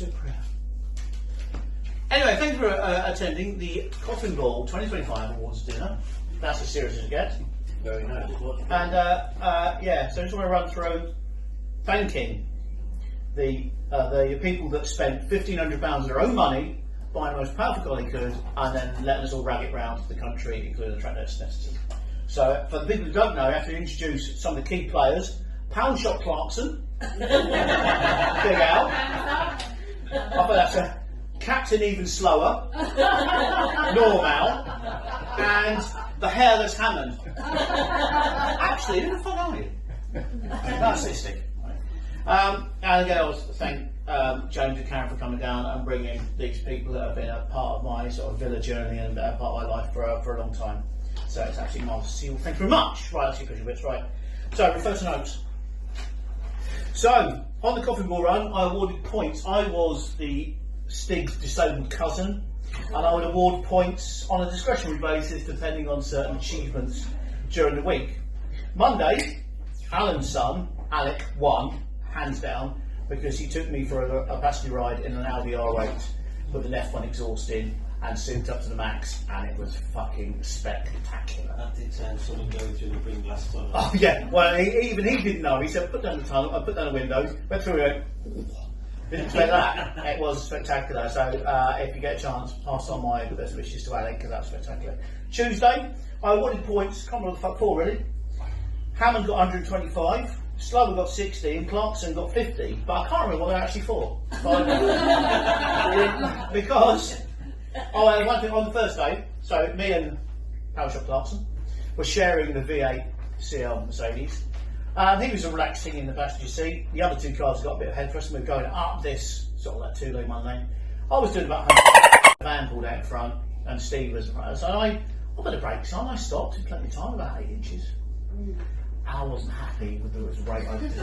so proud. Anyway, thanks for attending the CoffinBall2025 awards dinner. That's as serious as it gets. Very nice. And yeah, so I just want to run through thanking the people that spent £1,500 of their own money buying the most powerful car they could, and then letting us all rag it round the country, including the track necessity. So, for the people who don't know, I have to introduce some of the key players. Pound Shop Clarkson, Big Al. I thought that's a Captain Even Slower, Normal, and the Hairless Hammond. Actually, who the fuck are you? That's Stig. And again, I was to thank James and Karen for coming down and bringing these people that have been a part of my sort of villa journey and a part of my life for a long time. So it's actually marvellous to see you all. Thank you very much. Right, that's your cushion bits, right. So, refer to notes. So, on the Coffin Ball run, I awarded points. I was the Stig's disabled cousin, and I would award points on a discretionary basis depending on certain achievements during the week. Monday, Alan's son, Alec, won, hands down, because he took me for a passenger ride in an Audi R8 with an F1 exhaust in and souped up to the max, and it was fucking spectacular. That did sound someone going through the green glass tunnel. Oh yeah, well even he didn't know. He said, put down the tunnel, I put down the windows, went through it. Didn't expect that. It was spectacular. So if you get a chance, pass on my best wishes to Alec, because that's spectacular. Tuesday, I awarded points, can't remember what the fuck for really. Hammond got 125, Slover got 60, and Clarkson got 50. But I can't remember what they're actually for. Because one thing on the first day, so me and Power Shop Clarkson were sharing the V8 CL Mercedes. He was relaxing in the passenger seat. The other two cars got a bit of head for us, and we were going up this sort of like two-lane, one-lane. I was doing about 100. The van pulled out in front, and Steve was in front. So I put the brakes on. I stopped in plenty of time, about 8 inches. Al wasn't happy with the rate I did.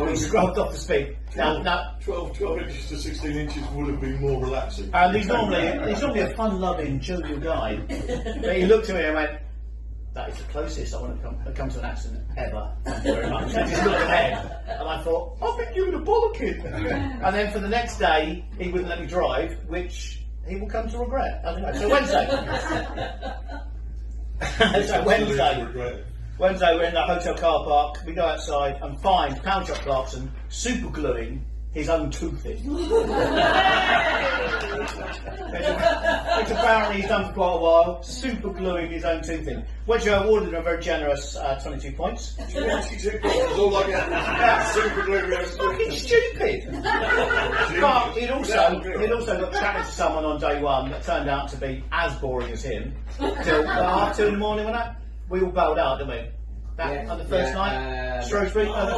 We scrubbed off the speed. Now, 12 inches to 16 inches would have been more relaxing. And he's normally a fun-loving, jovial guy. But he looked at me and went, "That is the closest I want to come to an accident ever. Thank you very much." And just looked ahead, and I thought, I've been given a bollocking. And then for the next day, he wouldn't let me drive, which he will come to regret. So Wednesday. Wednesday, we're in the hotel car park. We go outside and find Pound Shop Clarkson super gluing his own tooth in. Which apparently he's done for quite a while, super gluing his own tooth in. Which I awarded him a very generous 22 points. 22 points, all like that. Super gluing. It's fucking stupid. But he'd also got chatting to someone on day one that turned out to be as boring as him. Till 2 in the morning, when we all bailed out, didn't we? On the first night, Strokey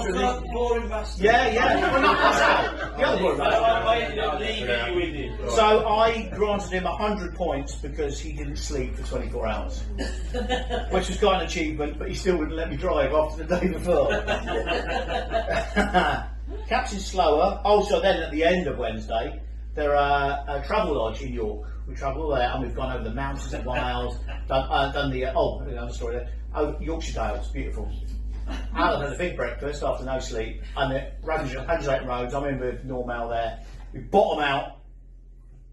Stig. Boring bastard. Yeah. Well, not us out. The other boring bastard. I ended up leaving you with it. So I granted him 100 points because he didn't sleep for 24 hours, which was quite an achievement. But he still wouldn't let me drive after the day before. Captain Slower. Also, then at the end of Wednesday, there are a travel lodge in York. We travelled there and we've gone over the mountains and Wales, done the another story there. Oh, Yorkshire Dales, beautiful. Alan had a big breakfast after no sleep, and the Rangelayton Roads, I'm in with Normal there. We bottom out,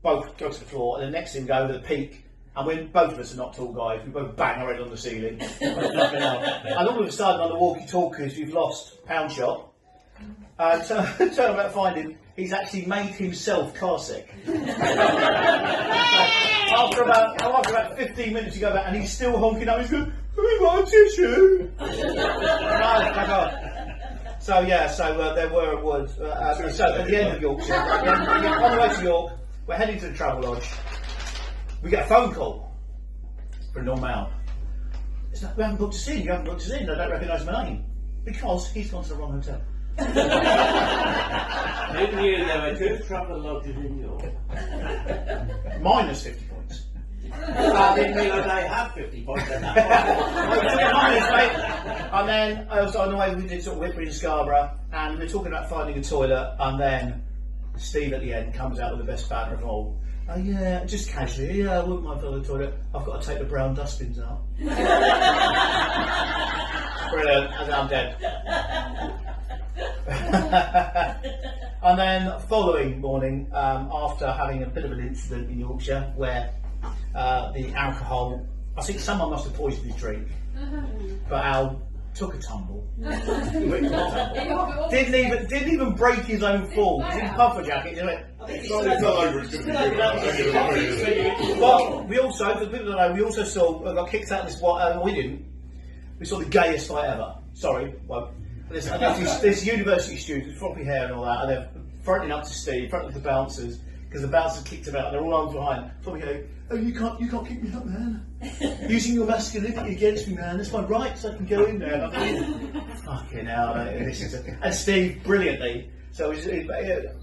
both go to the floor, and the next thing go to the peak, and when both of us are not tall guys, we both bang our head on the ceiling. And all of a sudden on the walkie-talkies, we've lost Pound Shop. Turn about to find him, he's actually made himself car sick. After about 15 minutes you go back and he's still honking up, he's going, "Have you got a tissue?" No, my God. So there were awards. So at the end of Yorkshire, on the way to York, we're heading to the travel lodge. We get a phone call for Normal. It's like, "We haven't booked us in, you haven't booked us in, I don't recognise my name." Because he's gone to the wrong hotel. Who knew there were 2 travel lodges in York? Minus 50 points. I didn't realise they had 50 points at that point. And then on the way we did sort of Whitby and Scarborough, and we're talking about finding a toilet, and then Steve at the end comes out with the best banter of all. "Oh yeah, just casually, yeah, I wouldn't mind finding a toilet. I've got to take the brown dustbins out." Brilliant, and I'm dead. And then following morning, after having a bit of an incident in Yorkshire where the alcohol, I think someone must have poisoned his drink, but Al took a tumble. Didn't even break his own fall. He didn't puffer jacket. He went. It's not he fell over, it's going to be good. But we also, for people that know, we also saw, got kicked out of this, we didn't. We saw the gayest fight ever. Sorry. Well, this university students, floppy hair and all that, and they're fronting up to Steve, fronting up to the bouncers, because the bouncers kicked him out. They're all arms behind. Floppy hair, oh, you can't kick me up, man. Using your masculinity against me, man. That's my right, so I can go in there. And I'm thinking, fucking hell. And Steve, brilliantly, so his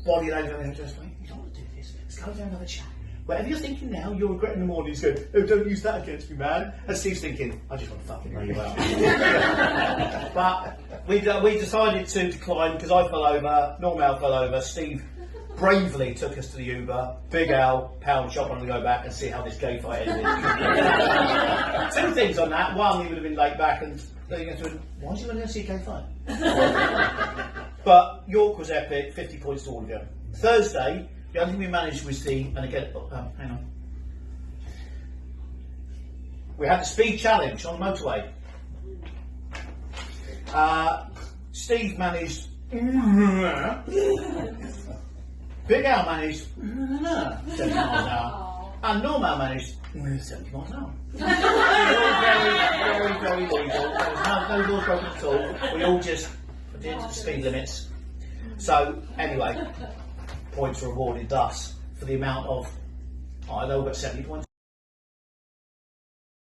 body language, and just like, you don't want to do this. Let's go and have another chat. Whatever you're thinking now, you'll regret in the morning. He's going, oh, don't use that against me, man. And Steve's thinking, I just want to fucking lay you out. But we decided to decline because I fell over, Norm Al fell over, Steve bravely took us to the Uber, Big Al, pound shop on the go back and see how this gay fight ended. Two things on that. One, he would have been laid back and why did you want to see a gay fight? But York was epic, 50 points to all of you. Thursday, the only thing we managed was hang on. We had the speed challenge on the motorway. Steve managed. Big Al managed 70 miles an hour. And Normal managed 70 miles an hour. Very legal. There was no laws broken at all. We all just did the speed limits. So, anyway. Points were awarded thus for the amount of, I don't know, about 70 points.